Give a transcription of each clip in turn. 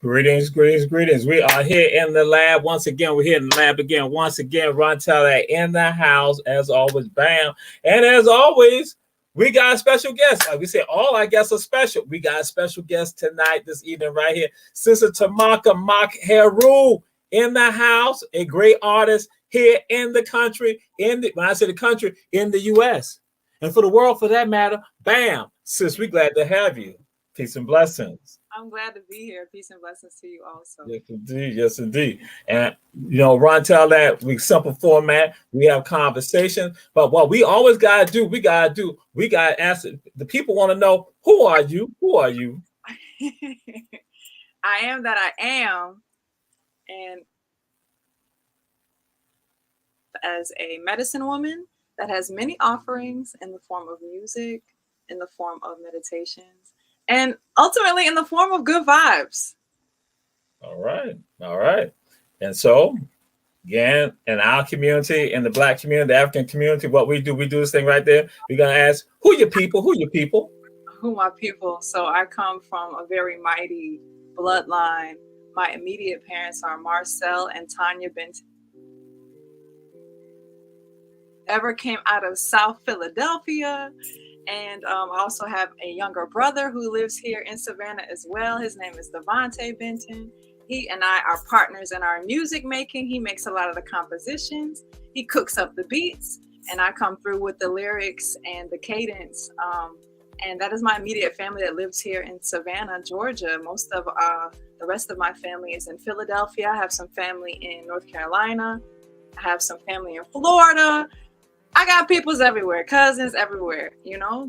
Greetings, greetings, greetings. We are here in the lab once again. We're here in the lab again. Once again, Ron Teller in the house, as always, bam. And as always, we got a special guest. Like we say, all our guests are special. We got a special guest tonight, this evening, right here. Sister Temakha Maakheru in the house, a great artist here in the country, when I say the country, in the U.S. And for the world, for that matter, bam. Sis, we glad to have you. Peace and blessings. I'm glad to be here. Peace and blessings to you also. Yes, indeed. Yes, indeed. And, Ron, tell that we simple format. We have conversation. But what we always got to do, we got to ask the people want to know, who are you? Who are you? I am that I am. And as a medicine woman that has many offerings in the form of music, in the form of meditations, and ultimately in the form of good vibes. All right. All right. And so, again, in our community, in the Black community, the African community, what we do this thing right there. We're going to ask, who your people? Who your people? Who my people? So I come from a very mighty bloodline. My immediate parents are Marcel and Tanya Benton. Ever came out of South Philadelphia. And I also have a younger brother who lives here in Savannah as well. His name is Devontae Benton. He and I are partners in our music making. He makes a lot of the compositions. He cooks up the beats, and I come through with the lyrics and the cadence. And that is my immediate family that lives here in Savannah, Georgia. Most of the rest of my family is in Philadelphia. I have some family in North Carolina. I have some family in Florida. I got peoples everywhere, cousins everywhere,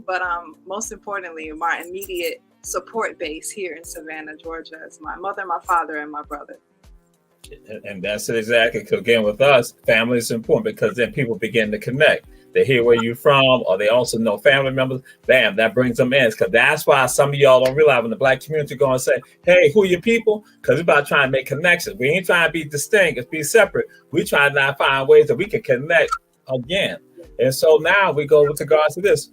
but most importantly, my immediate support base here in Savannah, Georgia is my mother, my father, and my brother. And that's it exactly. Because again, with us, family is important because then people begin to connect. They hear where you're from, or they also know family members. Bam, that brings them in. Because that's why some of y'all don't realize when the Black community going to say, hey, who are your people? Because we're about trying to make connections. We ain't trying to be distinct, it's be separate. We trying to find ways that we can connect again. And so now we go with regards to this.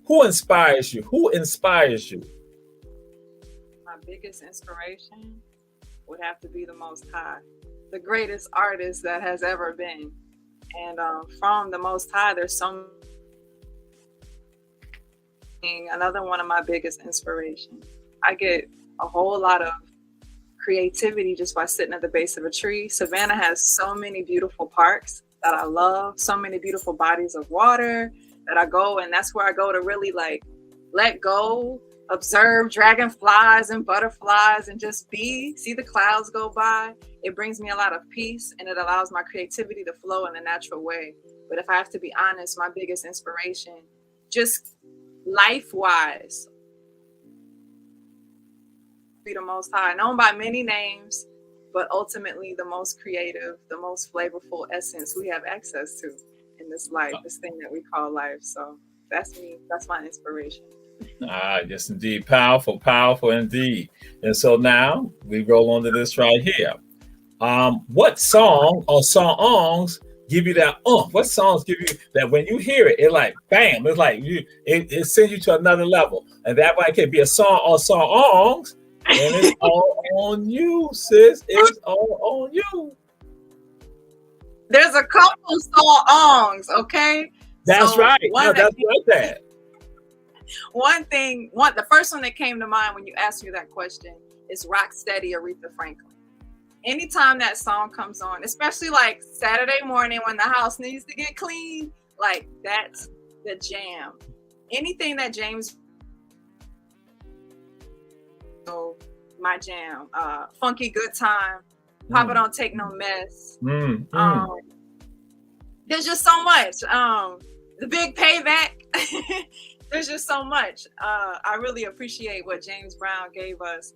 Who inspires you? Who inspires you? My biggest inspiration would have to be the Most High, the greatest artist that has ever been. And from the Most High, there's some. Another one of my biggest inspirations. I get a whole lot of creativity just by sitting at the base of a tree. Savannah has so many beautiful parks that I love, so many beautiful bodies of water that I go, and that's where I go to really let go, observe dragonflies and butterflies and just see the clouds go by. It brings me a lot of peace and it allows my creativity to flow in a natural way. But if I have to be honest, my biggest inspiration, just life-wise, be the Most High, known by many names, but ultimately the most creative, the most flavorful essence we have access to in this life, this thing that we call life. So that's me. That's my inspiration. Yes, indeed. Powerful, powerful indeed. And so now we roll on to this right here. What song or songs give you that? What songs give you that when you hear it, it like bam, it's like it sends you to another level. And that way it can be a song or songs. And it's all on you, sis. It's all on you. There's a couple songs, okay? That's right. No, that's right there. The first one that came to mind when you asked me that question is Rock Steady, Aretha Franklin. Anytime that song comes on, especially like Saturday morning when the house needs to get clean, like that's the jam. Anything that James, my jam, Funky Good Time, Papa Don't Take No Mess. There's just so much. The Big Payback. There's just so much. I really appreciate what James Brown gave us.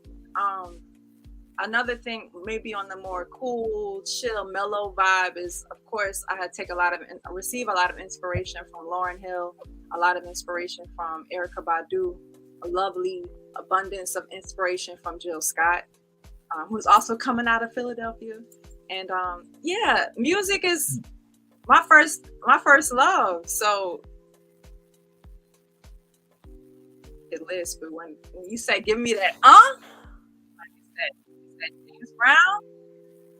Another thing, maybe on the more cool, chill, mellow vibe is, of course, I receive a lot of inspiration from Lauryn Hill, a lot of inspiration from Erykah Badu, a lovely abundance of inspiration from Jill Scott, who's also coming out of Philadelphia. And music is my first love. So it lists, but when you say give me that like you said Brown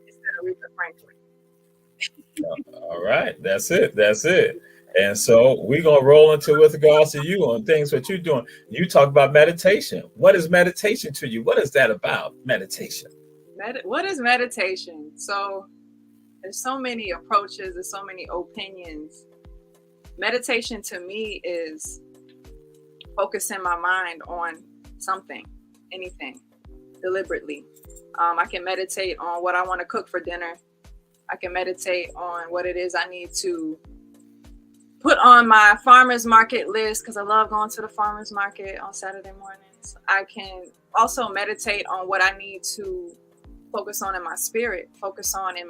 instead of Aretha Franklin. All right, that's it. That's it. And so we're gonna roll into with regards to you on things what you're doing. You talk about meditation. What is meditation to you? What is that about? Meditation. What is meditation? So there's so many approaches, there's so many opinions. Meditation to me is focusing my mind on something, anything, deliberately. I can meditate on what I want to cook for dinner. I can meditate on what it is I need to put on my farmer's market list because I love going to the farmer's market on Saturday mornings. I can also meditate on what I need to focus on in my spirit, focus on in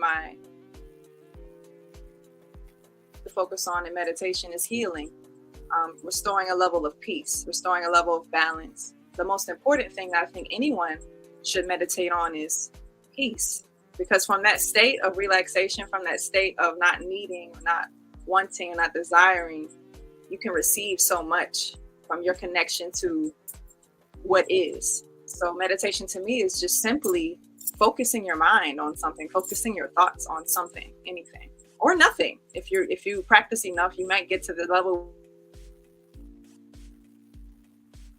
meditation is healing, restoring a level of peace, restoring a level of balance. The most important thing that I think anyone should meditate on is peace, because from that state of relaxation, from that state of not needing, not wanting, not desiring, you can receive so much from your connection to what is. So meditation to me is just simply focusing your mind on something, focusing your thoughts on something, anything or nothing. If you practice enough, you might get to the level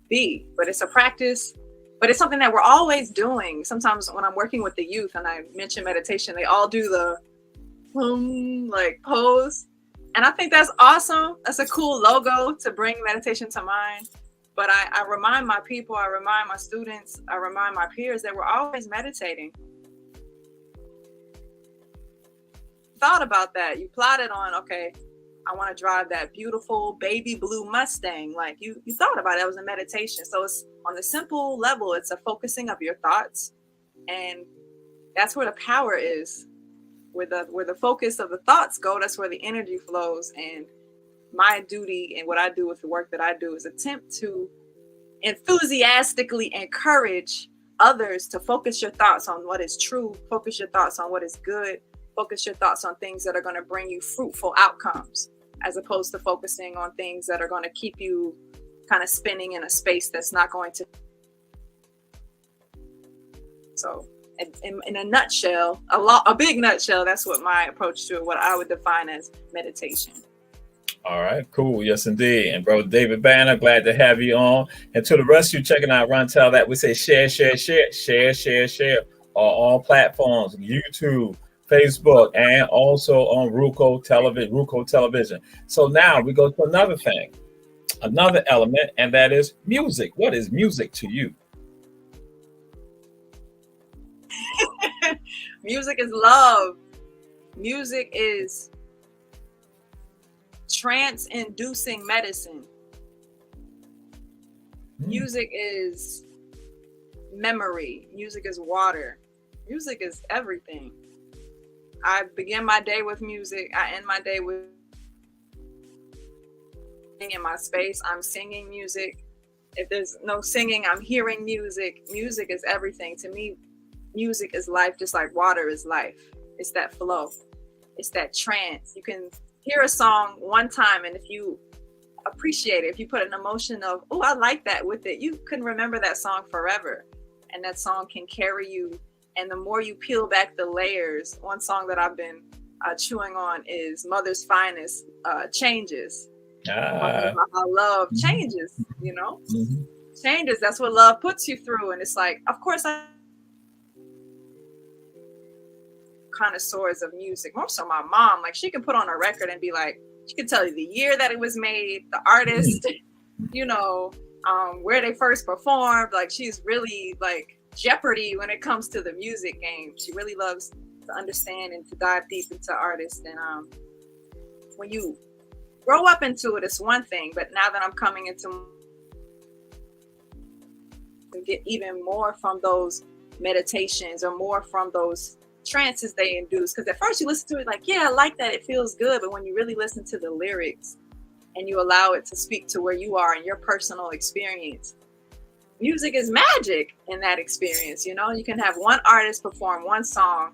B, but it's a practice, but it's something that we're always doing. Sometimes when I'm working with the youth and I mention meditation, they all do the like pose. And I think that's awesome. That's a cool logo to bring meditation to mind. But I remind my people, I remind my students, I remind my peers that we're always meditating. Thought about that. You plotted on, okay, I want to drive that beautiful baby blue Mustang. Like you thought about it. That was a meditation. So it's on the simple level, it's a focusing of your thoughts. And that's where the power is. Where the focus of the thoughts go, that's where the energy flows. And my duty and what I do with the work that I do is attempt to enthusiastically encourage others to focus your thoughts on what is true, focus your thoughts on what is good, focus your thoughts on things that are going to bring you fruitful outcomes, as opposed to focusing on things that are going to keep you kind of spinning in a space that's not going to. So in a nutshell, a big nutshell, that's what my approach to it, what I would define as meditation. All right, cool. Yes, indeed. And Brother David Banner, glad to have you on. And to the rest of you checking out Rontel, that we say share on all platforms, YouTube, Facebook, and also on Ruco Television. So now we go to another thing, another element, and that is music. What is music to you? Music is love. Music is trance-inducing medicine. Music is memory. Music is water. Music is everything. I begin my day with music. I end my day with in my space. I'm singing music. If there's no singing, I'm hearing music. Music is everything. To me, music is life, just like water is life. It's that flow. It's that trance. You can hear a song one time, and if you appreciate it, if you put an emotion of, oh, I like that with it, you can remember that song forever. And that song can carry you. And the more you peel back the layers, one song that I've been chewing on is Mother's Finest, Changes. How love changes, you know? Mm-hmm. Changes, that's what love puts you through. And it's like, of course, connoisseurs of music, more so my mom, like she can put on a record and be like, she can tell you the year that it was made, the artist, you know, where they first performed. Like she's really like Jeopardy when it comes to the music game. She really loves to understand and to dive deep into artists. And when you grow up into it, it's one thing, but now that I'm coming into get even more from those meditations or more from those trances they induce, because at first you listen to it like, yeah, I like that, it feels good, but when you really listen to the lyrics and you allow it to speak to where you are in your personal experience, music is magic in that experience. You know, you can have one artist perform one song,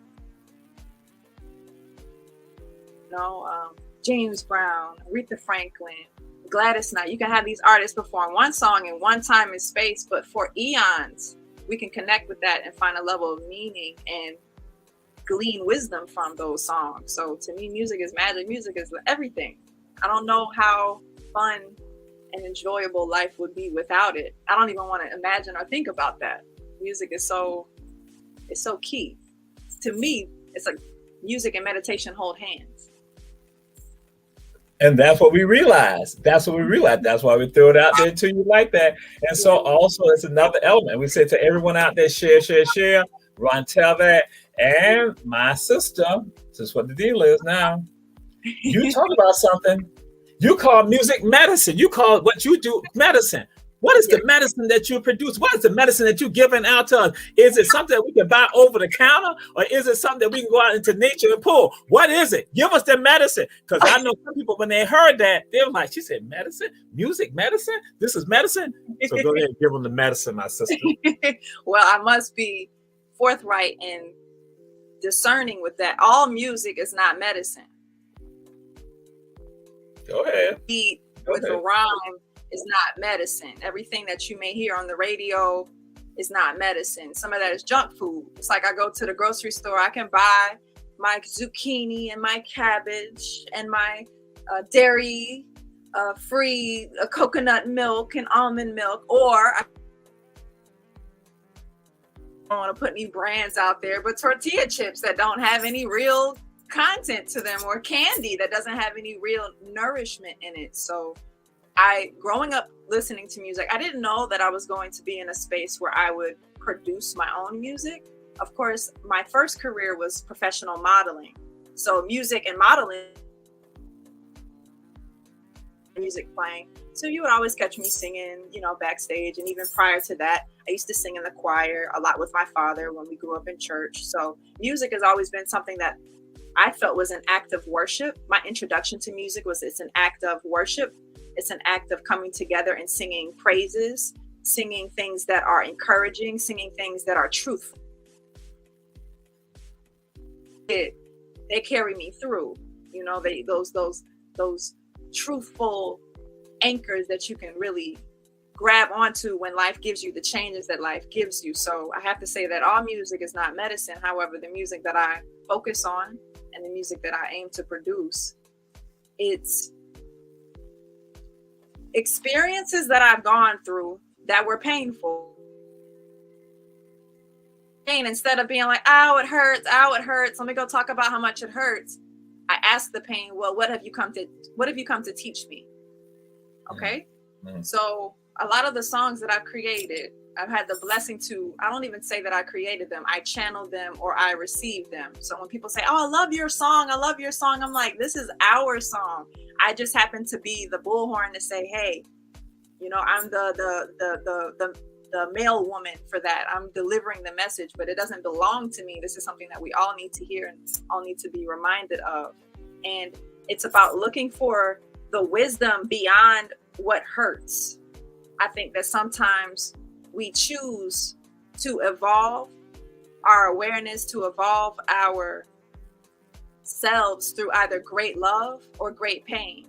you know, James Brown, Aretha Franklin, Gladys Knight. You can have these artists perform one song in one time and space, but for eons we can connect with that and find a level of meaning and glean wisdom from those songs. So to me, music is magic. Music is everything. I don't know how fun and enjoyable life would be without it. I don't even want to imagine or think about that. Music is so key. To me, it's like music and meditation hold hands. And that's what we realized. That's what we realized. That's why we threw it out there to you like that. And so also it's another element. We say to everyone out there, share, share, share. Run, tell that. And my sister, this is what the deal is now. You talk about something. You call music medicine. You call what you do medicine. What is the medicine that you produce? What is the medicine that you're giving out to us? Is it something that we can buy over the counter, or is it something that we can go out into nature and pull? What is it? Give us the medicine. Because I know some people, when they heard that, they were like, she said, medicine? Music medicine? This is medicine? So go ahead and give them the medicine, my sister. Well, I must be forthright and discerning with that. All music is not medicine. Go ahead. Beat with a rhyme is not medicine. Everything that you may hear on the radio is not medicine. Some of that is junk food. It's like I go to the grocery store, I can buy my zucchini and my cabbage and my dairy free coconut milk and almond milk, or I don't want to put any brands out there, but tortilla chips that don't have any real content to them, or candy that doesn't have any real nourishment in it. So growing up listening to music, I didn't know that I was going to be in a space where I would produce my own music. Of course, my first career was professional modeling. So music and modeling, music playing. So you would always catch me singing, backstage. And even prior to that, I used to sing in the choir a lot with my father when we grew up in church. So music has always been something that I felt was an act of worship. My introduction to music was it's an act of worship. It's an act of coming together and singing praises, singing things that are encouraging, singing things that are truthful. They carry me through, those truthful anchors that you can really grab onto when life gives you the changes that life gives you. So I have to say that all music is not medicine. However, the music that I focus on and the music that I aim to produce, it's experiences that I've gone through that were painful. And instead of being like, ow, it hurts, let me go talk about how much it hurts, I ask the pain, well, what have you come to teach me? Okay. Mm-hmm. So a lot of the songs that I've created, I've had the blessing to, I don't even say that I created them, I channeled them or I received them. So when people say, oh, I love your song, I'm like, this is our song. I just happen to be the bullhorn to say, hey, I'm the male woman for that. I'm delivering the message, but it doesn't belong to me. This is something that we all need to hear and all need to be reminded of. And it's about looking for the wisdom beyond what hurts. I think that sometimes we choose to evolve our awareness, to evolve our selves through either great love or great pain.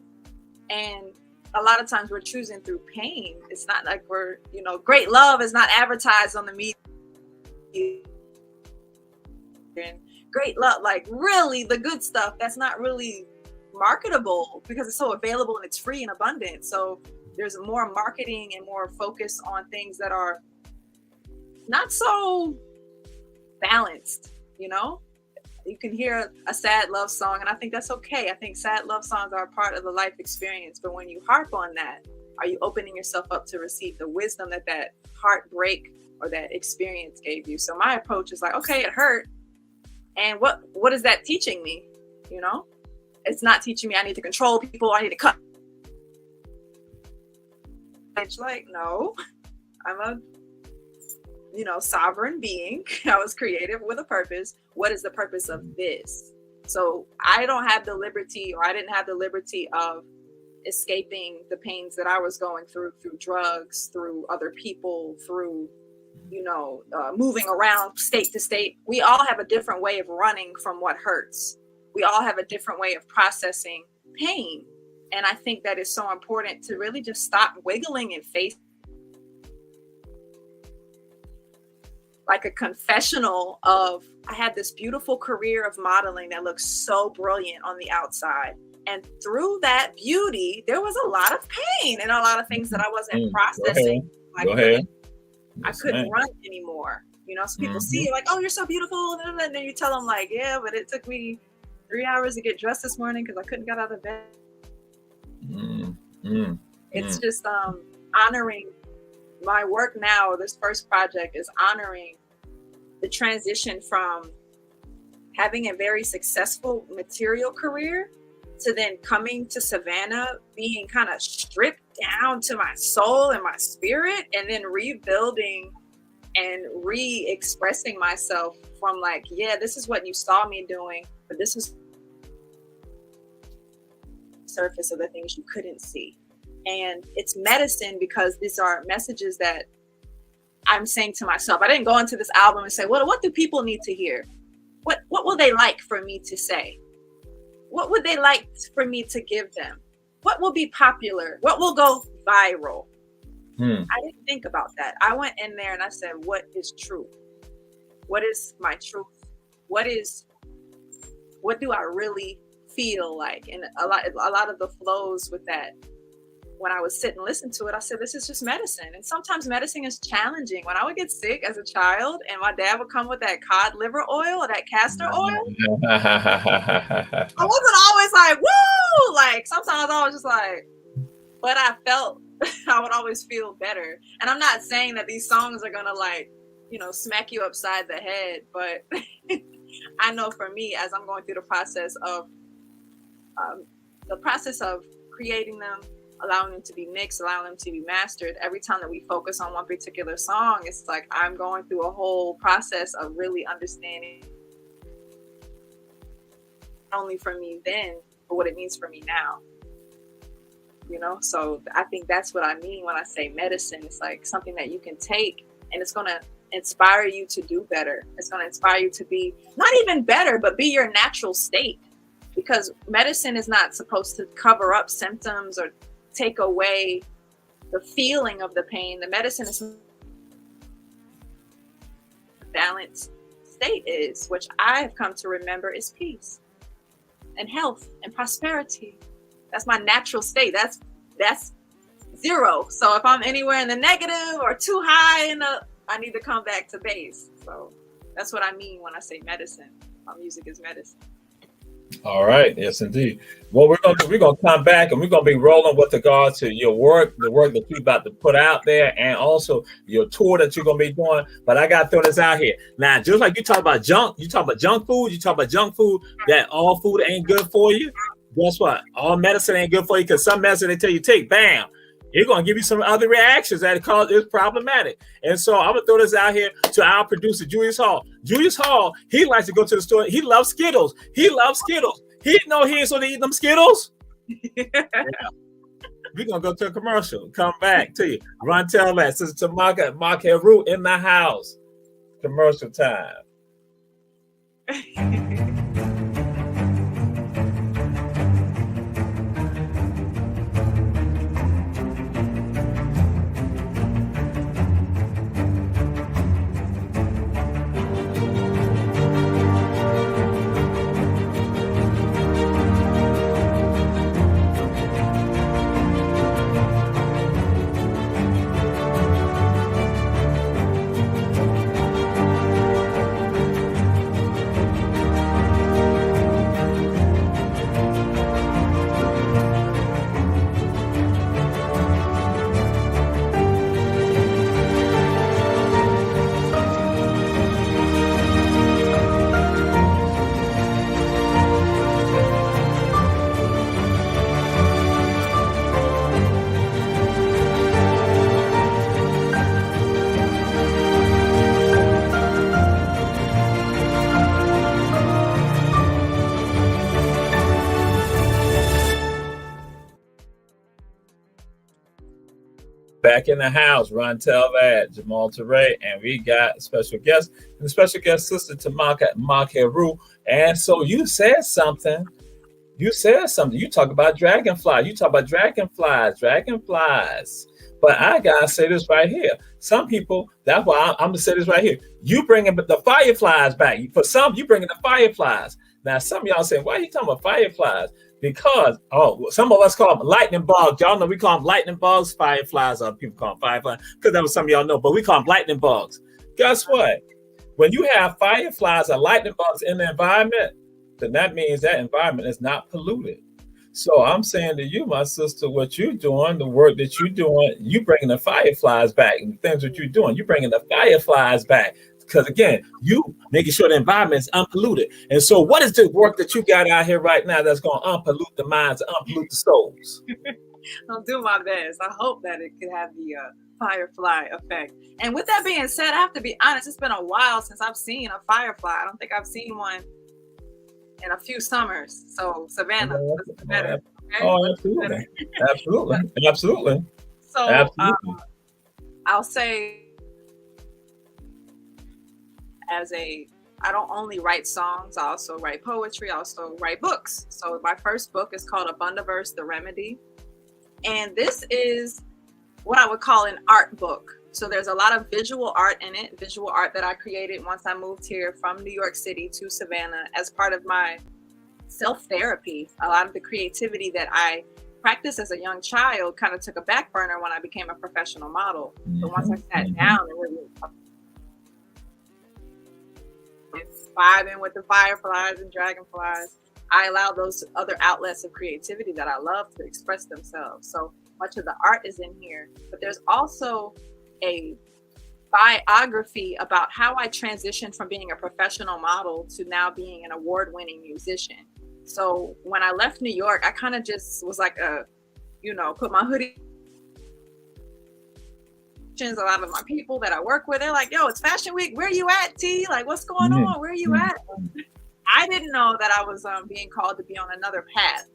And a lot of times we're choosing through pain. It's not like we're, great love is not advertised on the media. And great love, like really the good stuff, that's not really marketable because it's so available and it's free and abundant. So there's more marketing and more focus on things that are not so balanced, You can hear a sad love song, and I think that's okay. I think sad love songs are a part of the life experience. But when you harp on that, are you opening yourself up to receive the wisdom that heartbreak or that experience gave you? So my approach is like, okay, it hurt. And what is that teaching me? It's not teaching me I need to control people. I need to cut. It's like, no, I'm a sovereign being. I was created with a purpose. What is the purpose of this? So I don't have the liberty, or I didn't have the liberty of escaping the pains that I was going through drugs, through other people, through, moving around state to state. We all have a different way of running from what hurts. We all have a different way of processing pain. And I think that is so important to really just stop wiggling and face like a confessional of, I had this beautiful career of modeling that looks so brilliant on the outside. And through that beauty, there was a lot of pain and a lot of things that I wasn't processing. Go ahead. I couldn't run anymore. You know, so people see you like, oh, you're so beautiful. And then you tell them like, yeah, but it took me 3 hours to get dressed this morning because I couldn't get out of bed. It's just honoring my work now. This first project is honoring the transition from having a very successful material career to then coming to Savannah, being kind of stripped down to my soul and my spirit, and then rebuilding and re-expressing myself from like, yeah, this is what you saw me doing, but this is the surface of the things you couldn't see. And it's medicine because these are messages that I'm saying to myself. I didn't go into this album and say, well, what do people need to hear? What will they like for me to say? What would they like for me to give them? What will be popular? What will go viral? I didn't think about that. I went in there and I said, what is truth? What is my truth? What do I really feel like? And a lot of the flows with that, when I would sit and listen to it, I said, this is just medicine. And sometimes medicine is challenging. When I would get sick as a child and my dad would come with that cod liver oil or that castor oil, I wasn't always like, woo! Like, sometimes I was just like, but I felt I would always feel better. And I'm not saying that these songs are going to like, you know, smack you upside the head. But I know for me, as I'm going through the process of creating them, allowing them to be mixed, allowing them to be mastered, every time that we focus on one particular song, it's like I'm going through a whole process of really understanding not only for me then, but what it means for me now. You know, so I think that's what I mean when I say medicine. It's like something that you can take and it's going to inspire you to do better. It's going to inspire you to be not even better, but be your natural state. Because medicine is not supposed to cover up symptoms or take away the feeling of the pain. The medicine is balanced state is, which I've come to remember, is peace and health and prosperity. That's my natural state. That's zero. So if I'm anywhere in the negative or too high I need to come back to base. So that's what I mean when I say medicine. My music is medicine. All right. Yes, indeed. What we're going to do, we're going to come back and we're going to be rolling with regard to your work, the work that you're about to put out there, and also your tour that you're going to be doing. But I got to throw this out here. Now, just like you talk about junk food, that all food ain't good for you. Guess what? All medicine ain't good for you, because some medicine they tell you take, bam, it's going to give you some other reactions that it's problematic. And so I'm going to throw this out here to our producer, Julius Hall. Julius Hall, he likes to go to the store. He loves Skittles. He know he ain't supposed to eat them Skittles. Yeah. We're going to go to a commercial. Come back to you. Run, tell that. Sister Temakha Maakheru in the house. Commercial time. Back in the house, Run Tell That, Jamal Teray, and we got a special guest, and the special guest, Sister Temakha Maakheru. And so you said something. You talk about dragonflies. Dragonflies. But I gotta say this right here. Some people, that's why I'm gonna say this right here. You bringing the fireflies back. For some, you bringing the fireflies. Now, some of y'all say, why are you talking about fireflies? Because some of us call them lightning bugs. Y'all know we call them lightning bugs, fireflies. Other people call them fireflies because that was some of y'all know, but we call them lightning bugs. Guess what? When you have fireflies or lightning bugs in the environment, then that means that environment is not polluted. So I'm saying to you, my sister, what you're doing, the work that you're doing, you bringing the fireflies back, and the things that you're doing, you bringing the fireflies back. Because again, you making sure the environment is unpolluted. And so, what is the work that you got out here right now that's going to unpollute the minds, unpollute the souls? I'll do my best. I hope that it could have the firefly effect. And with that being said, I have to be honest, it's been a while since I've seen a firefly. I don't think I've seen one in a few summers. So Savannah, that's better. Okay? Oh, absolutely. Absolutely. Absolutely. So Absolutely. I'll say I don't only write songs, I also write poetry, I also write books. So my first book is called Abundiverse, The Remedy. And this is what I would call an art book. So there's a lot of visual art in it, visual art that I created once I moved here from New York City to Savannah as part of my self-therapy. A lot of the creativity that I practiced as a young child kind of took a back burner when I became a professional model. So once I sat down and really vibing with the fireflies and dragonflies, I allowed those other outlets of creativity that I love to express themselves. So much of the art is in here, but there's also a biography about how I transitioned from being a professional model to now being an award-winning musician. So when I left New York, I kind of just was like put my hoodie. A lot of my people that I work with, they're like, yo, it's Fashion Week. Where you at, T? Like, what's going on? Where are you at? I didn't know that I was being called to be on another path.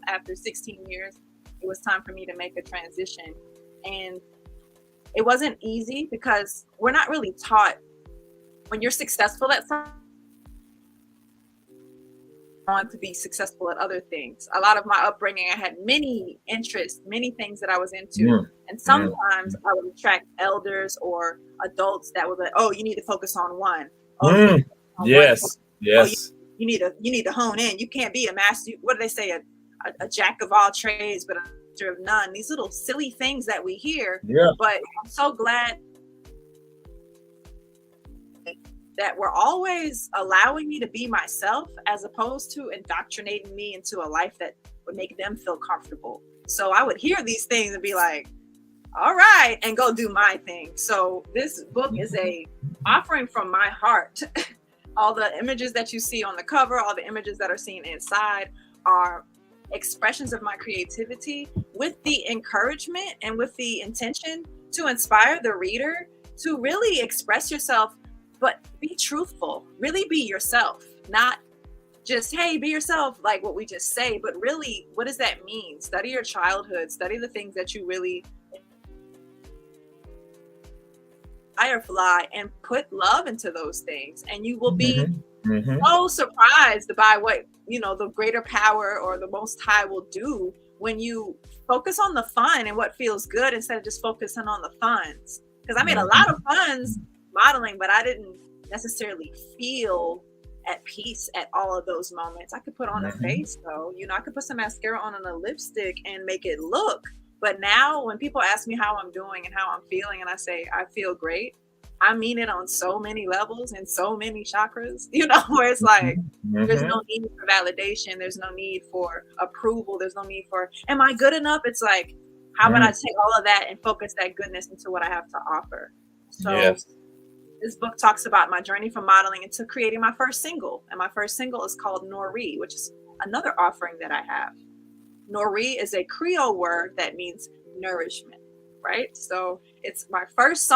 After 16 years, it was time for me to make a transition. And it wasn't easy because we're not really taught when you're successful at something, want to be successful at other things. A lot of my upbringing, I had many interests, many things that I was into. And sometimes I would attract elders or adults that would be like, oh, you need to focus on one. Oh, yes. Yes. Oh, you need to hone in. You can't be a master. What do they say? A jack of all trades, but a master of none. These little silly things that we hear. Yeah. But I'm so glad that we're always allowing me to be myself as opposed to indoctrinating me into a life that would make them feel comfortable. So I would hear these things and be like, all right, and go do my thing. So this book is a offering from my heart. All the images that you see on the cover, all the images that are seen inside are expressions of my creativity with the encouragement and with the intention to inspire the reader to really express yourself, but be truthful, really be yourself, not just, hey, be yourself, like what we just say, but really, what does that mean? Study your childhood, study the things that you really firefly, and put love into those things. And you will be so surprised by what, the greater power or the Most High will do when you focus on the fun and what feels good instead of just focusing on the funds. Because I made a lot of funds modeling, but I didn't necessarily feel at peace at all of those moments. I could put on a face though, I could put some mascara on and a lipstick and make it look. But now when people ask me how I'm doing and how I'm feeling, and I say, I feel great, I mean it on so many levels and so many chakras, where it's like, there's no need for validation. There's no need for approval. There's no need for, am I good enough? It's like, how about I take all of that and focus that goodness into what I have to offer? So this book talks about my journey from modeling into creating my first single. And my first single is called Nori, which is another offering that I have. Nori is a Creole word that means nourishment, right? So it's my first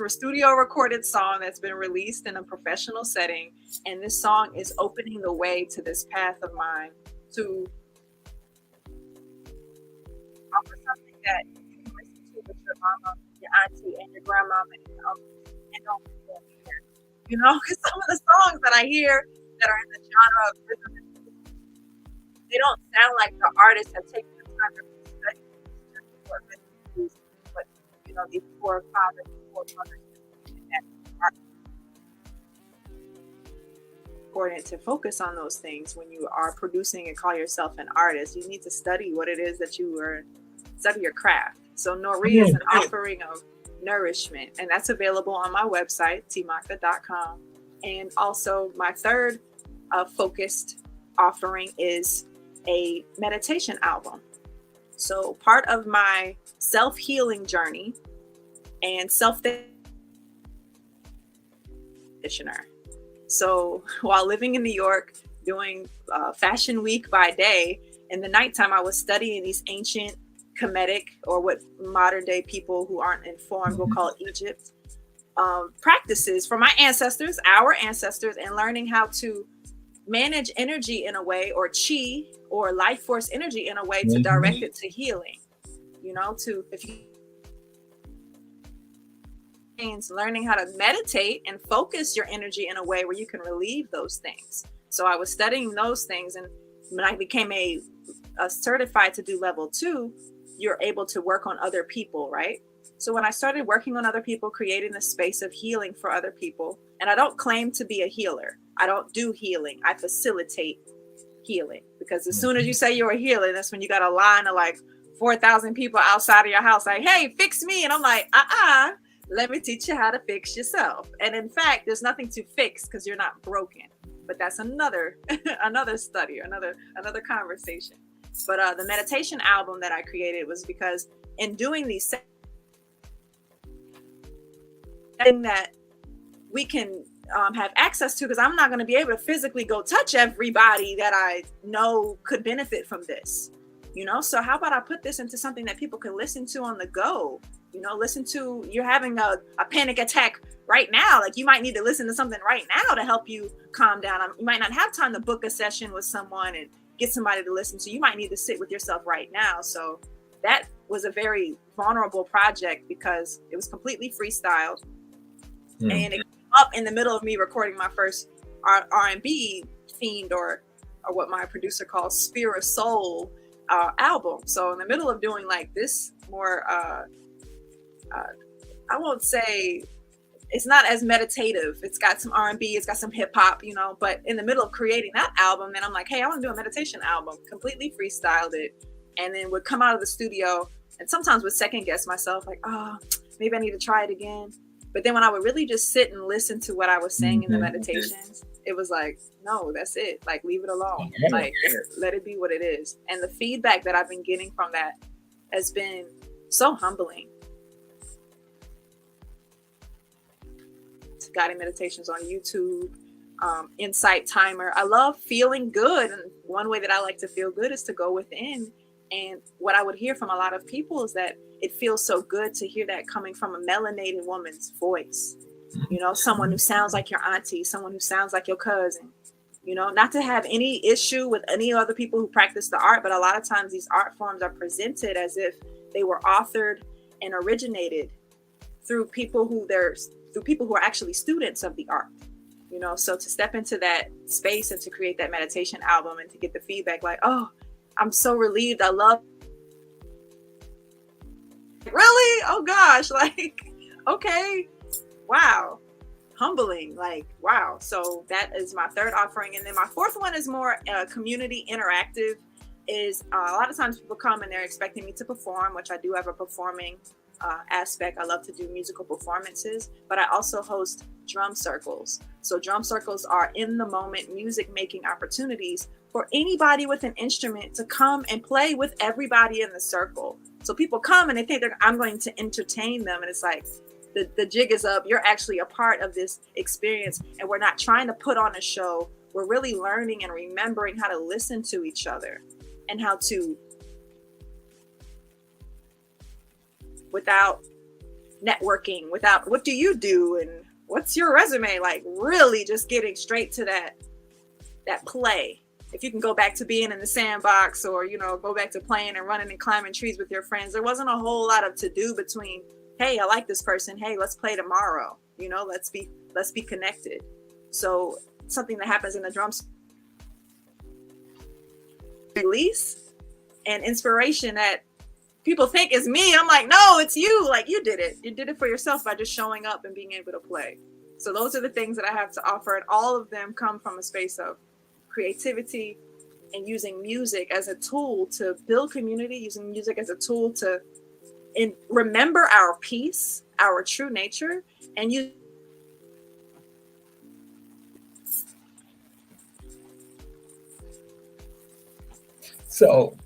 studio recorded song that's been released in a professional setting. And this song is opening the way to this path of mine to offer something that you can listen to with your mama, your auntie, and your grandmama, and don't feel weird. Because some of the songs that I hear that are in the genre of rhythm, they don't sound like the artists have taken the time to study what rhythm is these four fathers, four mothers that are important to focus on those things when you are producing and call yourself an artist. You need to study what it is that you are, study your craft. So Nori is an offering of nourishment, and that's available on my website, temakha.com. And also my third focused offering is a meditation album. So part of my self-healing journey and self-conditioner. So while living in New York, doing Fashion Week by day, in the nighttime I was studying these ancient Kemetic, or what modern day people who aren't informed will call Egypt, practices from my ancestors, our ancestors, and learning how to manage energy in a way, or chi or life force energy in a way to direct it to healing. You know, to if you learning how to meditate and focus your energy in a way where you can relieve those things. So I was studying those things, and when I became a certified to do level 2, you're able to work on other people, right? So when I started working on other people, creating a space of healing for other people, and I don't claim to be a healer. I don't do healing. I facilitate healing, because as soon as you say you're a healer, that's when you got a line of like 4,000 people outside of your house like, hey, fix me. And I'm like, let me teach you how to fix yourself. And in fact, there's nothing to fix because you're not broken. But that's another study, another conversation. But the meditation album that I created was because in doing these things that we can have access to, because I'm not going to be able to physically go touch everybody that I know could benefit from this, you know? So how about I put this into something that people can listen to on the go, you know, listen to, you're having a panic attack right now. Like you might need to listen to something right now to help you calm down. You might not have time to book a session with someone and get somebody to listen to. You might need to sit with yourself right now. So that was a very vulnerable project because it was completely freestyled. And it came up in the middle of me recording my first R&B themed, or what my producer calls Spirit Soul album. So in the middle of doing like this more, I won't say, it's not as meditative. It's got some R&B, it's got some hip hop, you know, but in the middle of creating that album, then I'm like, hey, I want to do a meditation album, completely freestyled it, and then would come out of the studio and sometimes would second guess myself, like, oh, maybe I need to try it again. But then when I would really just sit and listen to what I was saying in the meditations, it was like, no, that's it. Like, leave it alone. Like, let it be what it is. And the feedback that I've been getting from that has been so humbling. Guided meditations on YouTube, Insight Timer. I love feeling good. And one way that I like to feel good is to go within. And what I would hear from a lot of people is that it feels so good to hear that coming from a melanated woman's voice. You know, someone who sounds like your auntie, someone who sounds like your cousin. You know, not to have any issue with any other people who practice the art, but a lot of times these art forms are presented as if they were authored and originated through people who are actually students of the art. You know, so to step into that space and to create that meditation album and to get the feedback like, oh, I'm so relieved. I love. Really? Oh gosh. Like, okay. Wow. Humbling. Like, wow. So that is my third offering. And then my fourth one is more community interactive. Is a lot of times people come and they're expecting me to perform, which I do have a performing aspect. I love to do musical performances, but I also host drum circles. So drum circles are in the moment music making opportunities for anybody with an instrument to come and play with everybody in the circle. So people come and they think I'm going to entertain them. And it's like, the jig is up. You're actually a part of this experience. And we're not trying to put on a show. We're really learning and remembering how to listen to each other and how to, without networking, without what do you do and what's your resume, like really just getting straight to that play. If you can go back to being in the sandbox, or, you know, go back to playing and running and climbing trees with your friends, there wasn't a whole lot of to do between, hey, I like this person, hey, let's play tomorrow, you know, let's be connected. So something that happens in the drums release and inspiration that people think it's me. I'm like, no, it's you. Like, you did it. You did it for yourself by just showing up and being able to play. So those are the things that I have to offer. And all of them come from a space of creativity and using music as a tool to build community, using music as a tool to remember our peace, our true nature, and use. So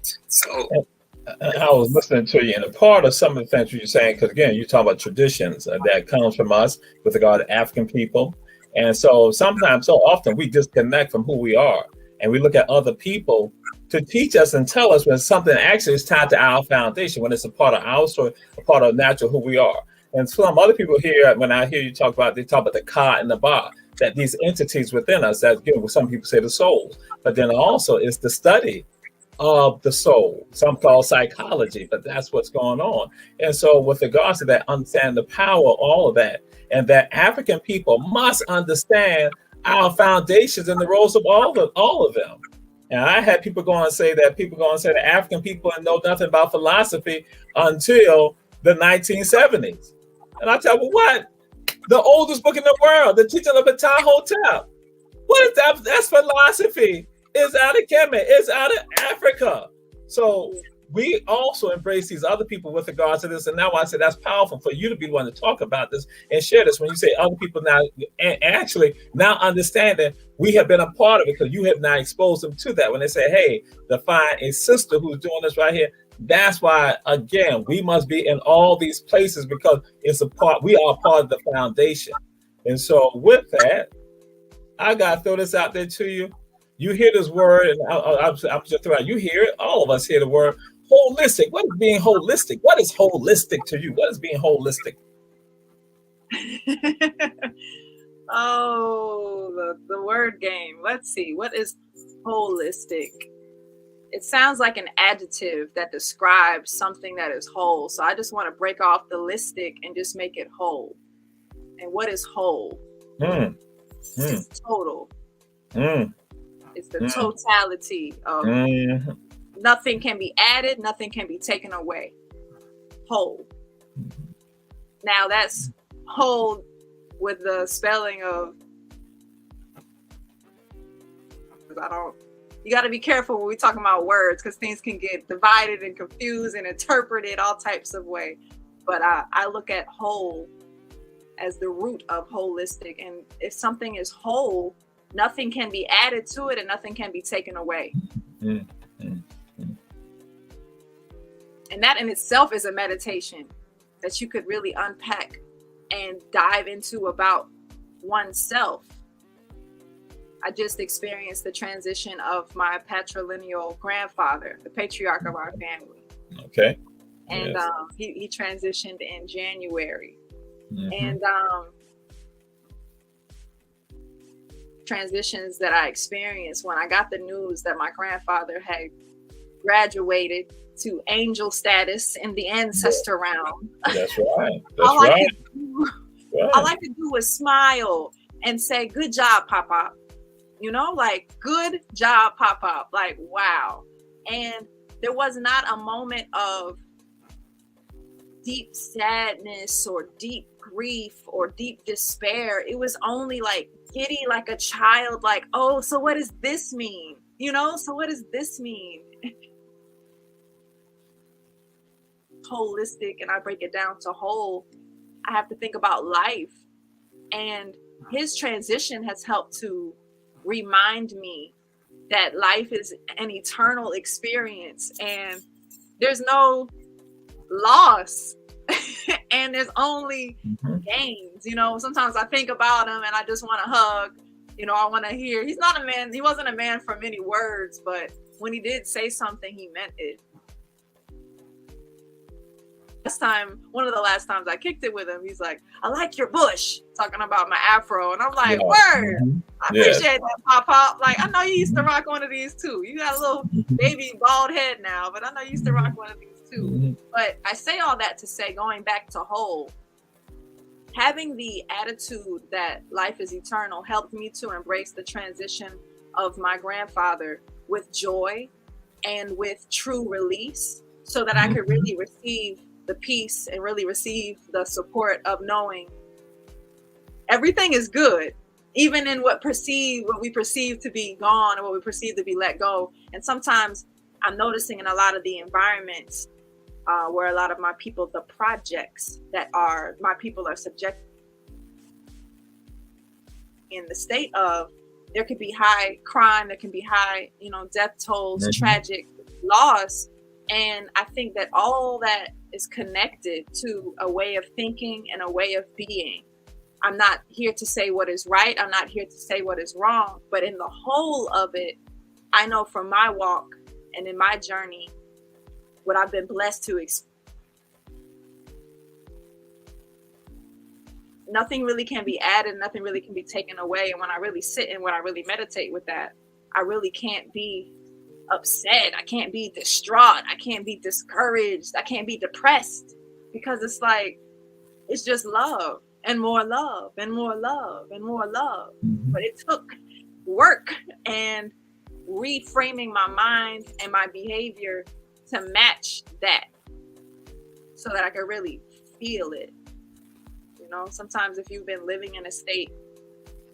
I was listening to you, and a part of some of the things you're saying, because again, you talk about traditions that comes from us with regard to African people. And so sometimes, so often, we disconnect from who we are, and we look at other people to teach us and tell us when something actually is tied to our foundation, when it's a part of our story, a part of natural who we are. And some other people here, when I hear you talk about, they talk about the Ka and the Ba, that these entities within us, that again, some people say the souls, but then also it's the study of the soul. Some call psychology, but that's what's going on. And so with regards to that, understand the power of all of that, and that African people must understand our foundations and the roles of all of them. And I had people go and say that African people know nothing about philosophy until the 1970s. And I tell them, what? The oldest book in the world, the Teaching of Ptah Hotep. What is that? That's philosophy. It's out of Kemet. It's out of Africa. So we also embrace these other people with regards to this. And now I say that's powerful for you to be the one to talk about this and share this. When you say other people now, and actually now understanding we have been a part of it because you have now exposed them to that. When they say, hey, to find a sister who's doing this right here, that's why, again, we must be in all these places because it's a part, we are part of the foundation. And so with that, I got to throw this out there to you. You hear this word, and I'm just throwing out, you hear it, all of us hear the word holistic. What is being holistic? What is holistic to you? What is being holistic? Oh, the word game. Let's see. What is holistic? It sounds like an adjective that describes something that is whole. So I just want to break off the listic and just make it whole. And what is whole? It's total. It's the totality of nothing can be added, nothing can be taken away. Whole. Now that's whole with the spelling of, you got to be careful when we're talking about words because things can get divided and confused and interpreted all types of way. But I look at whole as the root of holistic. And if something is whole, nothing can be added to it and nothing can be taken away. And that in itself is a meditation that you could really unpack and dive into about oneself. I just experienced the transition of my patrilineal grandfather, the patriarch of our family. Okay. And yes. He transitioned in January. And transitions that I experienced when I got the news that my grandfather had graduated to angel status in the ancestor realm. That's right. That's right. All I could do was smile and say, good job, Papa. You know, like, good job, Papa. Like, wow. And there was not a moment of deep sadness or deep grief or deep despair. It was only like giddy, like a child, like, oh, so what does this mean? You know, so what does this mean? Holistic, and I break it down to whole. I have to think about life, and his transition has helped to remind me that life is an eternal experience and there's no loss and there's only gains. You know, sometimes I think about him and I just want to hug. You know, I want to hear. He's not a man. He wasn't a man for many words, but when he did say something, he meant it. One of the last times I kicked it with him, he's like, I like your bush, talking about my afro. And I'm like, word, I appreciate that, Pop. Like, I know you used to rock one of these too. You got a little baby bald head now, but I know you used to rock one of these too. But I say all that to say, going back to whole, having the attitude that life is eternal helped me to embrace the transition of my grandfather with joy and with true release. so that I could really receive the peace and really receive the support of knowing everything is good, even in what we perceive to be gone or what we perceive to be let go. And sometimes I'm noticing in a lot of the environments where a lot of my people, the projects that are my people are subject in the state of, there could be high crime, there can be high, death tolls, tragic loss. And I think that all that is connected to a way of thinking and a way of being. I'm not here to say what is right. I'm not here to say what is wrong. But in the whole of it, I know from my walk and in my journey, what I've been blessed to experience. Nothing really can be added, nothing really can be taken away. And when I really sit and when I really meditate with that, I really can't be upset. I can't be distraught. I can't be discouraged. I can't be depressed, because it's like, it's just love and more love and more love and more love. But it took work and reframing my mind and my behavior to match that so that I could really feel it. Sometimes if you've been living in a state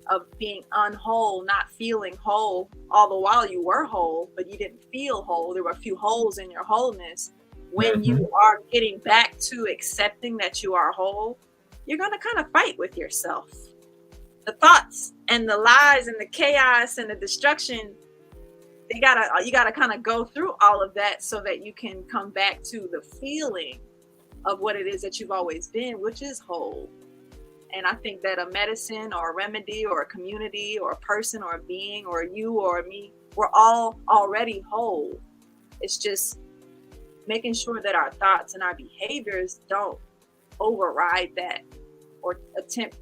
of being unwhole, not feeling whole, all the while you were whole, but you didn't feel whole, there were a few holes in your wholeness. When you are getting back to accepting that you are whole, you're going to kind of fight with yourself. The thoughts and the lies and the chaos and the destruction, you gotta kind of go through all of that so that you can come back to the feeling of what it is that you've always been, which is whole. And I think that a medicine or a remedy or a community or a person or a being or you or me, we're all already whole. It's just making sure that our thoughts and our behaviors don't override that or attempt.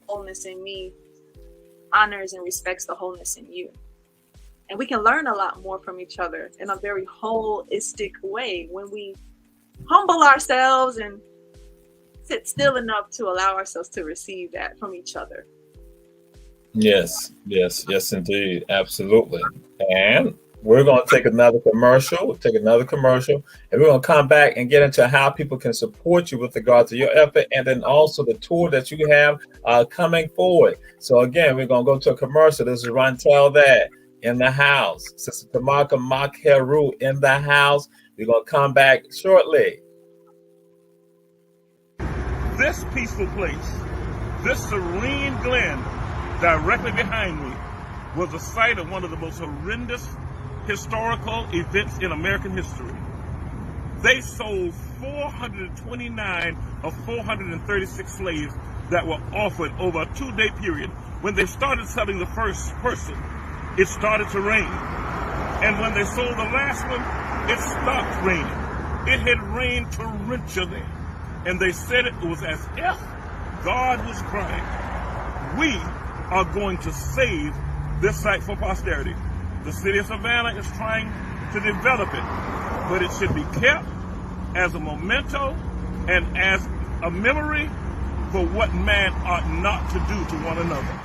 Wholeness in me honors and respects the wholeness in you. And we can learn a lot more from each other in a very holistic way when we humble ourselves and sit still enough to allow ourselves to receive that from each other. Yes, indeed. Absolutely. And we're going to take another commercial. We'll take another commercial, and we're going to come back and get into how people can support you with regard to your effort, and then also the tour that you have coming forward. So again, we're going to go to a commercial. This is Rontel That in the house. Sister Temakha Maakheru in the house. We're going to come back shortly. This peaceful place, this serene glen directly behind me, was the site of one of the most horrendous historical events in American history. They sold 429 of 436 slaves that were offered over a 2-day period. When they started selling the first person, it started to rain. And when they sold the last one, it stopped raining. It had rained torrentially. And they said it was as if God was crying. We are going to save this site for posterity. The city of Savannah is trying to develop it, but it should be kept as a memento and as a memory for what man ought not to do to one another.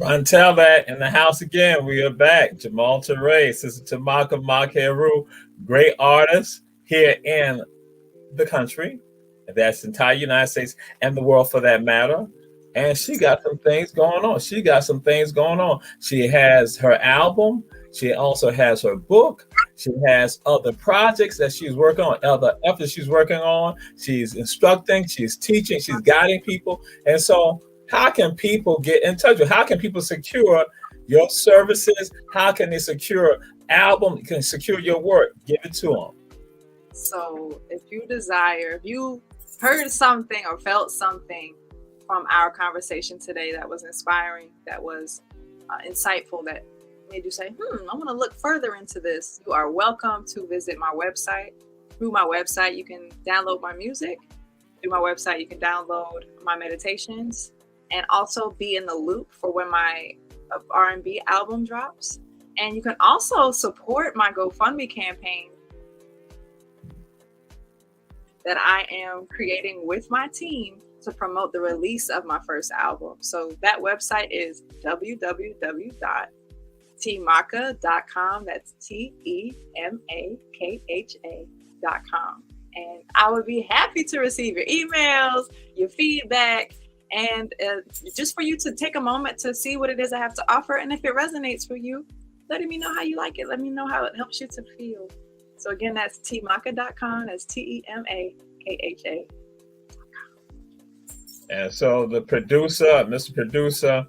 Until that, in the house again, we are back. Jamal Teray, Sister Temakha Maakheru, great artist here in the country, and that's the entire United States and the world for that matter. And she got some things going on. She got some things going on. She has her album. She also has her book. She has other projects that she's working on, other efforts she's working on. She's instructing, she's teaching, she's guiding people. And so, how can people get in touch with? How can people secure your services? How can they secure album? Can secure your work? Give it to them. So, if you desire, if you heard something or felt something from our conversation today that was inspiring, that was insightful, that made you say, I want to look further into this, you are welcome to visit my website. Through my website, you can download my music. Through my website, you can download my meditations and also be in the loop for when my R&B album drops. And you can also support my GoFundMe campaign that I am creating with my team to promote the release of my first album. So that website is www.temakha.com. That's TEMAKHA.com. And I would be happy to receive your emails, your feedback, and just for you to take a moment to see what it is I have to offer. And if it resonates for you, letting me know how you like it. Let me know how it helps you to feel. So again, that's temakha.com. That's TEMAKHA. And so the producer, Mr. Producer,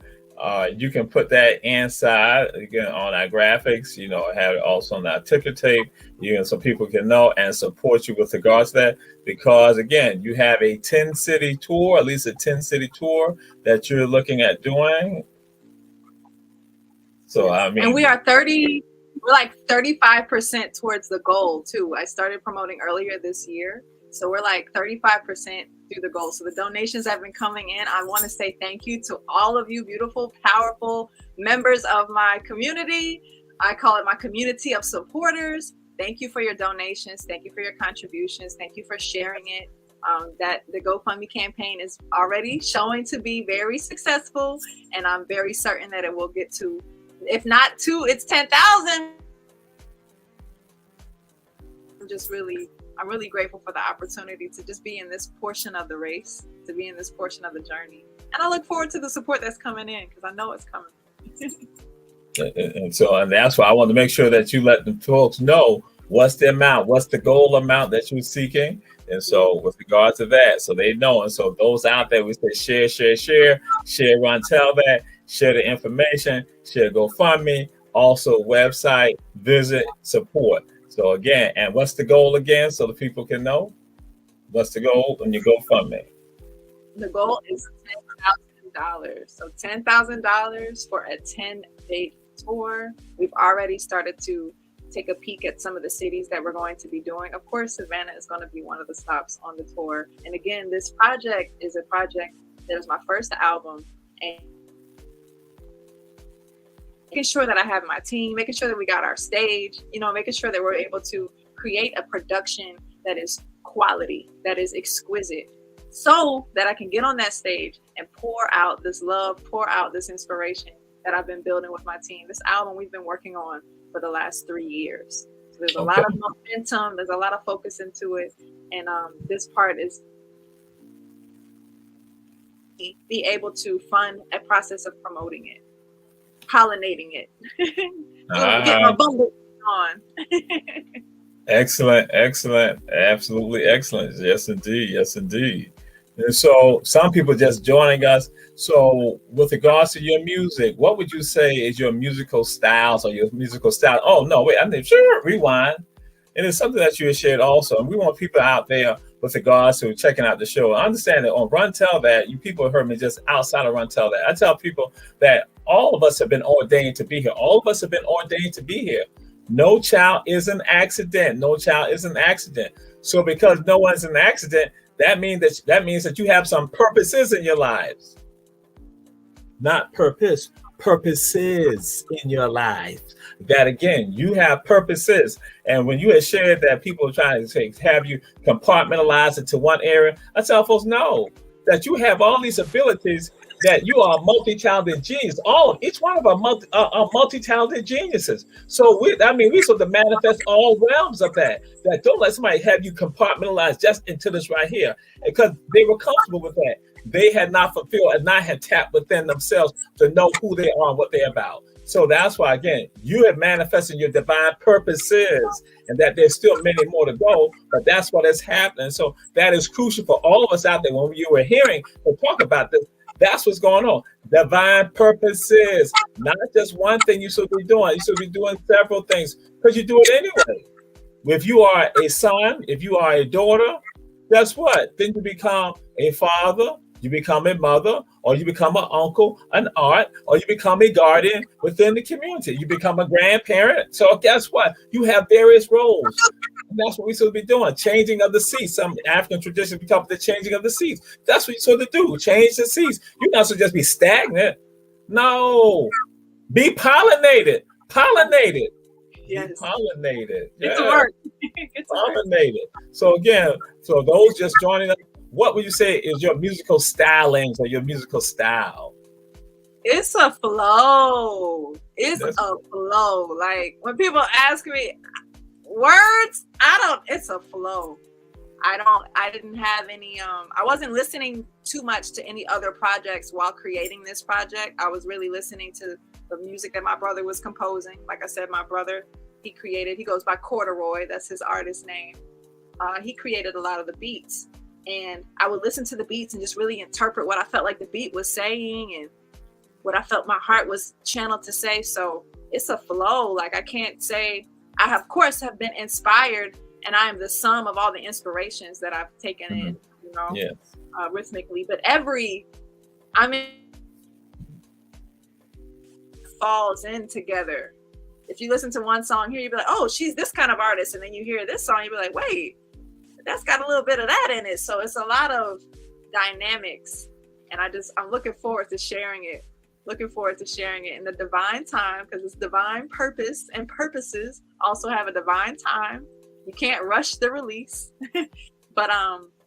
you can put that inside again on our graphics, have it also on our ticker tape, so people can know and support you with regards to that. Because again, you have a 10-city tour, at least a 10-city tour that you're looking at doing. So, and we are we're like 35% towards the goal too. I started promoting earlier this year. So we're like 35% through the goal. So the donations have been coming in. I want to say thank you to all of you beautiful, powerful members of my community. I call it my community of supporters. Thank you for your donations. Thank you for your contributions. Thank you for sharing it. That the GoFundMe campaign is already showing to be very successful. And I'm very certain that it will get to, if not to, it's 10,000. I'm really grateful for the opportunity to just be in this portion of the race, to be in this portion of the journey. And I look forward to the support that's coming in because I know it's coming. and that's why I want to make sure that you let the folks know what's the amount, what's the goal amount that you're seeking. And so with regard to that, so they know. And so those out there, we say share, run, tell that, share the information, share GoFundMe, also website, visit, support. So again, and what's the goal again, so the people can know? What's the goal when you GoFundMe? The goal is $10,000. So $10,000 for a 10-day tour. We've already started to take a peek at some of the cities that we're going to be doing. Of course, Savannah is going to be one of the stops on the tour. And again, this project is a project that is my first album. And making sure that I have my team, making sure that we got our stage, making sure that we're able to create a production that is quality, that is exquisite, so that I can get on that stage and pour out this love, pour out this inspiration that I've been building with my team. This album we've been working on for the last 3 years. So there's a lot of momentum, there's a lot of focus into it. And this part is be able to fund a process of promoting it, pollinating it, get my bundle on. Excellent, absolutely excellent. Yes, indeed. And so some people just joining us. So with regards to your music, what would you say is your musical styles or your musical style? Oh, no, wait, rewind. And it's something that you have shared also. And we want people out there with regards to checking out the show. I understand that on Run Tell That, you people heard me just outside of Run Tell That. I tell people that all of us have been ordained to be here. All of us have been ordained to be here. No child is an accident. So because no one's an accident, that means that you have some purposes in your lives. Not purpose, purposes in your life. That again, you have purposes. And when you had shared that people are trying to have you compartmentalize into one area, I tell folks, no, that you have all these abilities, that you are a multi-talented genius. Each one of our multi-talented geniuses. So we're supposed to manifest all realms of that. That don't let somebody have you compartmentalize just into this right here, because they were comfortable with that. they had not fulfilled and not had tapped within themselves to know who they are and what they're about. So that's why, again, you have manifested your divine purposes, and that there's still many more to go, but that's what is happening. So that is crucial for all of us out there. When you were hearing or talk about this, that's what's going on. Divine purposes, not just one thing you should be doing. You should be doing several things because you do it anyway. If you are a son, if you are a daughter, guess what? Then you become a father, you become a mother, or you become an uncle, an aunt, or you become a guardian within the community. You become a grandparent. So guess what? You have various roles. And that's what we should be doing. Changing of the seats. Some African traditions, we talk about the changing of the seats. That's what you're supposed to do. Change the seats. You're not supposed to just be stagnant. No. Be pollinated. Pollinated. Yes. Pollinated. Get to work. Pollinated. So again, so those just joining us, what would you say is your musical stylings or your musical style? It's a flow. It's a flow. Like when people ask me words, it's a flow. I didn't have any, I wasn't listening too much to any other projects while creating this project. I was really listening to the music that my brother was composing. Like I said, my brother, he goes by Corduroy. That's his artist name. He created a lot of the beats. And I would listen to the beats and just really interpret what I felt like the beat was saying and what I felt my heart was channeled to say. So it's a flow. Like I can't say, I of course have been inspired, and I am the sum of all the inspirations that I've taken in, rhythmically. But falls in together. If you listen to one song here, you'd be like, oh, she's this kind of artist. And then you hear this song, you'd be like, wait, that's got a little bit of that in it. So it's a lot of dynamics, and I'm looking forward to sharing it. Looking forward to sharing it in the divine time, because it's divine purpose, and purposes also have a divine time. You can't rush the release. But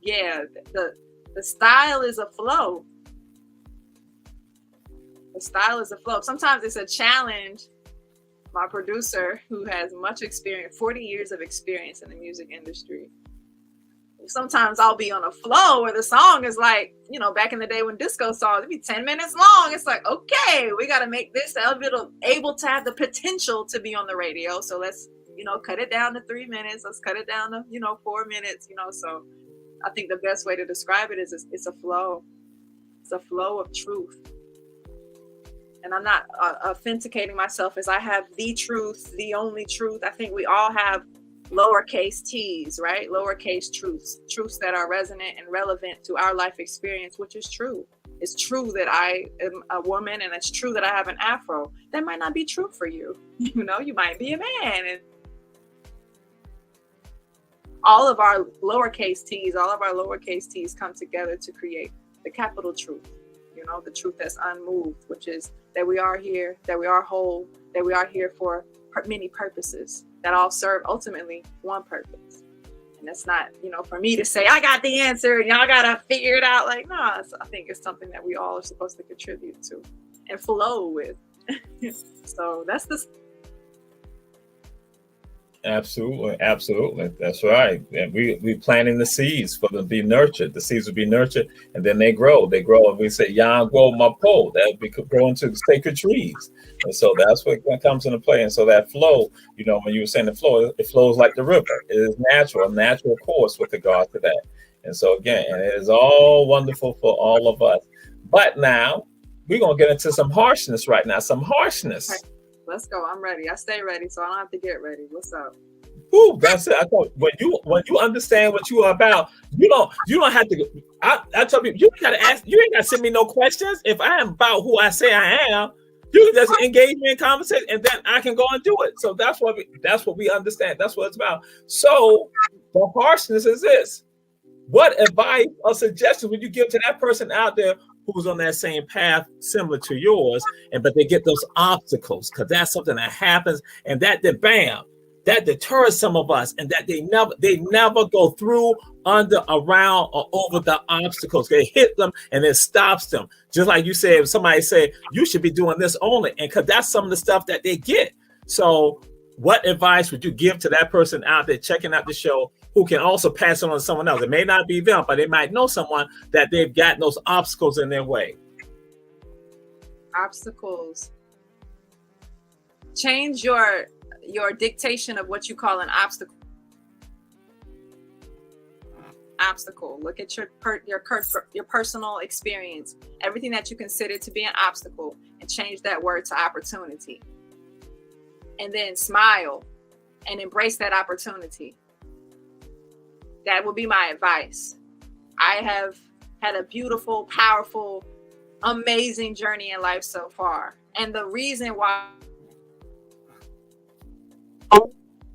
the style is a flow. The style is a flow. Sometimes it's a challenge. My producer, who has much experience, 40 years of experience in the music industry, sometimes I'll be on a flow where the song is like, back in the day when disco songs, it'd be 10 minutes long. It's like, okay, we got to make this able to have the potential to be on the radio. So let's, cut it down to 3 minutes. Let's cut it down to, 4 minutes, So I think the best way to describe it is it's a flow. It's a flow of truth. And I'm not authenticating myself as I have the truth, the only truth. I think we all have lowercase t's, right? Lowercase truths that are resonant and relevant to our life experience, which is true. It's true that I am a woman, and it's true that I have an afro. That might not be true for you. You might be a man. And all of our lowercase t's come together to create the capital truth. The truth that's unmoved, which is that we are here, that we are whole, that we are here for many purposes that all serve ultimately one purpose. And that's not, for me to say, I got the answer and y'all got to figure it out. Like, no, I think it's something that we all are supposed to contribute to and flow with. So that's the... Absolutely. That's right. And we planting the seeds for them to be nurtured. The seeds will be nurtured, and then they grow. And we say, "Yan grow my pole." That we could grow into sacred trees. And so that's what comes into play. And so that flow, when you were saying the flow, it flows like the river. It is natural course with regard to that. And so again, and it is all wonderful for all of us. But now we're gonna get into some harshness right now. Some harshness. Okay. Let's go. I'm ready. I stay ready, so I don't have to get ready. What's up? Ooh, that's it. I thought when you understand what you are about, you don't have to. I tell people, you gotta ask. You ain't gotta send me no questions. If I am about who I say I am, you can just engage me in conversation, and then I can go and do it. So that's what we understand. That's what it's about. So the harshness is this: what advice or suggestions would you give to that person out there who's on that same path similar to yours, but they get those obstacles, because that's something that happens, and that deters some of us, and that they never go through, under, around, or over the obstacles. They hit them and it stops them. Just like you said, if somebody say you should be doing this only, and because that's some of the stuff that they get. So what advice would you give to that person out there checking out the show who can also pass it on to someone else. It may not be them, but they might know someone that they've got those obstacles in their way. Obstacles. Change your dictation of what you call an obstacle. Look at your personal experience, everything that you consider to be an obstacle, and change that word to opportunity. And then smile and embrace that opportunity. That would be my advice. I have had a beautiful, powerful, amazing journey in life so far. And the reason why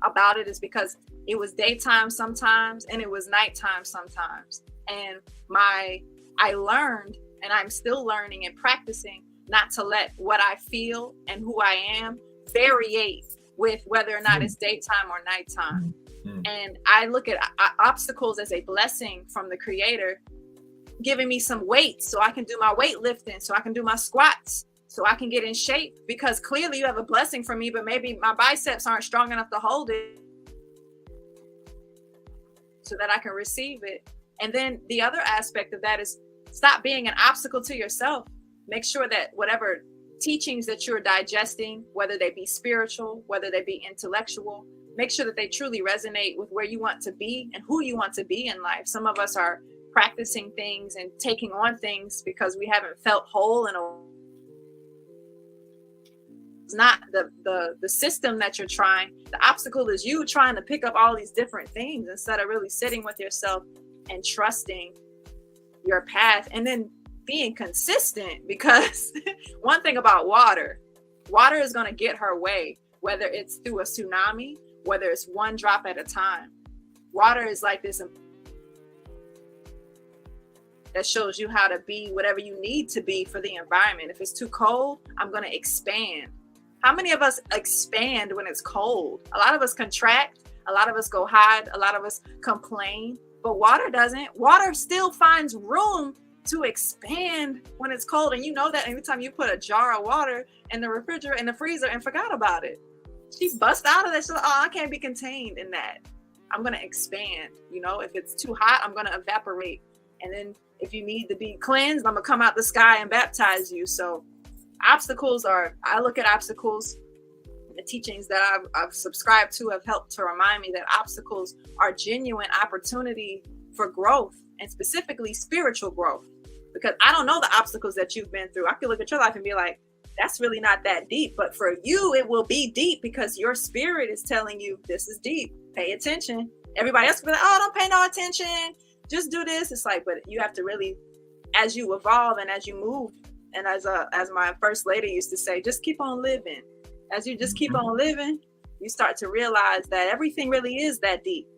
about it is because it was daytime sometimes and it was nighttime sometimes. And I learned, and I'm still learning and practicing, not to let what I feel and who I am variate with whether or not it's daytime or nighttime. And I look at obstacles as a blessing from the Creator, giving me some weight so I can do my weightlifting, so I can do my squats, so I can get in shape. Because clearly you have a blessing for me, but maybe my biceps aren't strong enough to hold it so that I can receive it. And then the other aspect of that is stop being an obstacle to yourself. Make sure that whatever teachings that you're digesting, whether they be spiritual, whether they be intellectual, make sure that they truly resonate with where you want to be and who you want to be in life. Some of us are practicing things and taking on things because we haven't felt whole in a It's not the system that you're trying. The obstacle is you trying to pick up all these different things instead of really sitting with yourself and trusting your path, and then being consistent. Because one thing about water is going to get her way, whether it's through a tsunami, whether it's one drop at a time. Water is like this that shows you how to be whatever you need to be for the environment. If it's too cold, I'm going to expand. How many of us expand when it's cold? A lot of us contract. A lot of us go hide. A lot of us complain. But water doesn't. Water still finds room to expand when it's cold. And you know that anytime you put a jar of water in the refrigerator, in the freezer, and forgot about it, she busts out of that. She's like, oh, I can't be contained in that. I'm going to expand. You know, if it's too hot, I'm going to evaporate. And then if you need to be cleansed, I'm going to come out the sky and baptize you. So obstacles I look at obstacles, the teachings that I've subscribed to have helped to remind me that obstacles are genuine opportunity for growth, and specifically spiritual growth. Because I don't know the obstacles that you've been through. I could look at your life and be like, that's really not that deep. But for you, it will be deep because your spirit is telling you this is deep. Pay attention. Everybody else will be like, oh, don't pay no attention. Just do this. It's like, but you have to really, as you evolve and as you move, and as my first lady used to say, just keep on living. As you just keep on living, you start to realize that everything really is that deep,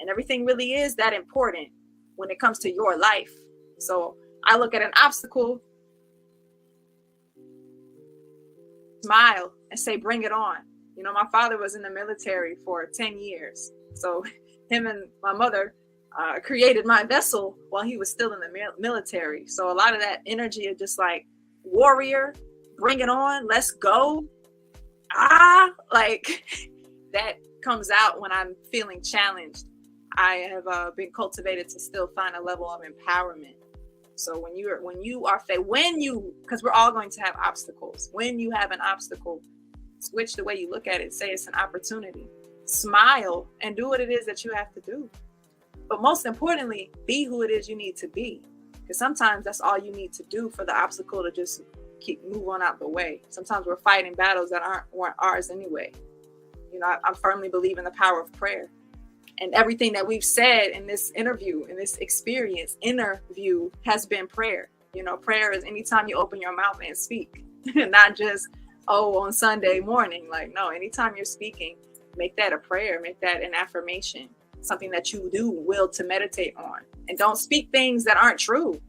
and everything really is that important when it comes to your life. So I look at an obstacle, smile, and say, bring it on. You know, my father was in the military for 10 years. So him and my mother created my vessel while he was still in the military. So a lot of that energy of just like, warrior, bring it on, let's go. Like that comes out when I'm feeling challenged. I have been cultivated to still find a level of empowerment. So because we're all going to have obstacles. When you have an obstacle, switch the way you look at it. Say it's an opportunity. Smile and do what it is that you have to do. But most importantly, be who it is you need to be. Because sometimes that's all you need to do for the obstacle to just move on out the way. Sometimes we're fighting battles that weren't ours anyway. You know, I firmly believe in the power of prayer. And everything that we've said in this interview, in this interview has been prayer. You know, prayer is anytime you open your mouth and speak, not just, on Sunday morning. Like, no, anytime you're speaking, make that a prayer, make that an affirmation, something that you do will to meditate on. And don't speak things that aren't true.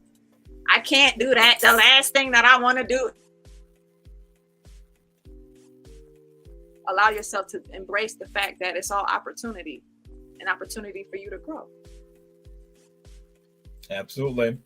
I can't do that. The last thing that I want to do. Allow yourself to embrace the fact that it's all opportunity, an opportunity for you to grow. Absolutely.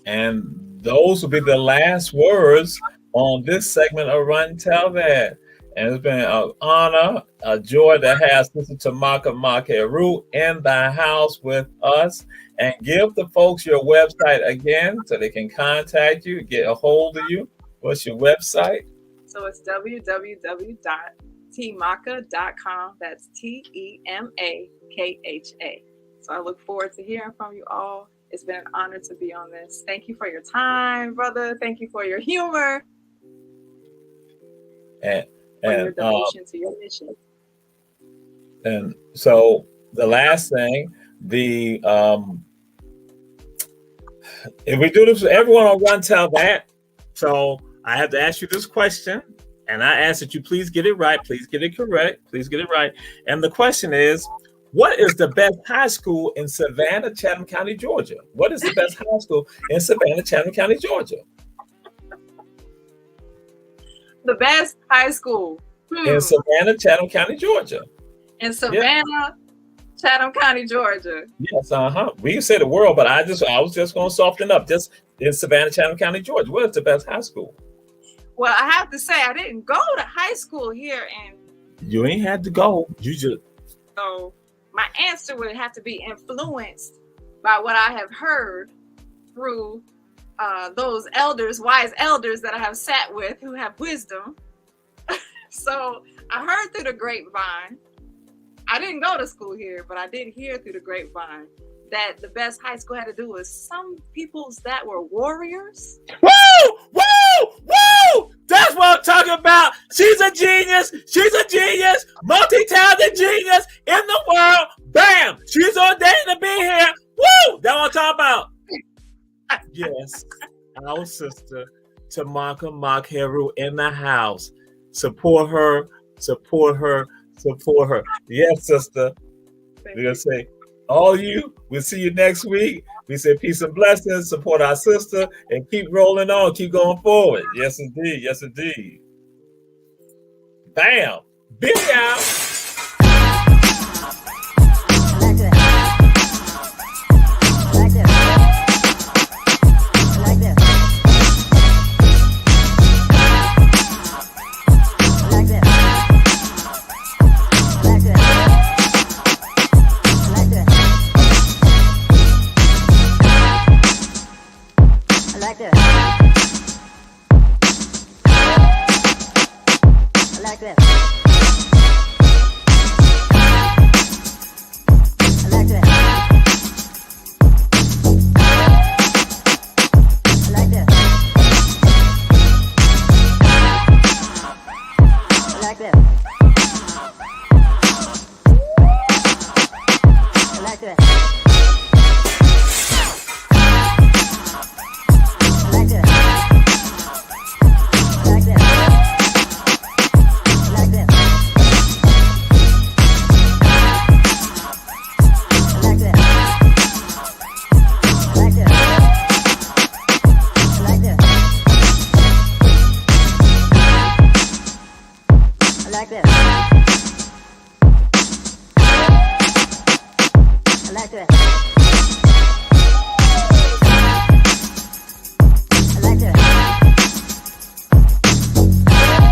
And those will be the last words on this segment of Run Tell That. And it's been an honor, a joy to have Sister Temakha Maakheru in the house with us. And give the folks your website again so they can contact you, get a hold of you. What's your website? So it's www.temakha.com. That's TEMAKHA. So I look forward to hearing from you all. It's been an honor to be on this. Thank you for your time, brother. Thank you for your humor. And your devotion to your mission. And so the last thing, if we do this, everyone will run tell that. So I have to ask you this question, and I ask that you please get it right, please get it correct, please get it right. And the question is, what is the best high school in Savannah, Chatham County, Georgia? What is the best high school in Savannah, Chatham County, Georgia? The best high school in Savannah, Chatham County, Georgia. In Savannah, Chatham County, Georgia. Yes, we can say the world, but I was just going to soften up. Just in Savannah, Chatham County, Georgia. What is the best high school? Well, I have to say I didn't go to high school here, and you ain't had to go. You just. So my answer would have to be influenced by what I have heard through those elders, wise elders that I have sat with who have wisdom. So I heard through the grapevine. I didn't go to school here, but I did hear through the grapevine that the best high school had to do with some peoples that were warriors. Woo! Woo! Woo! That's what I'm talking about. She's a genius. She's a genius. Multi-talented genius in the world. Bam! She's ordained to be here. Woo! That's what I'm talking about. Yes. Our sister, Temakha Maakheru in the house. Support her. Support her. Support her. Yes, sister. We're going to say, all you, we'll see you next week. We say peace and blessings, support our sister, and keep rolling on, keep going forward. Yes, indeed. Yes, indeed. Bam. Big out. Like this.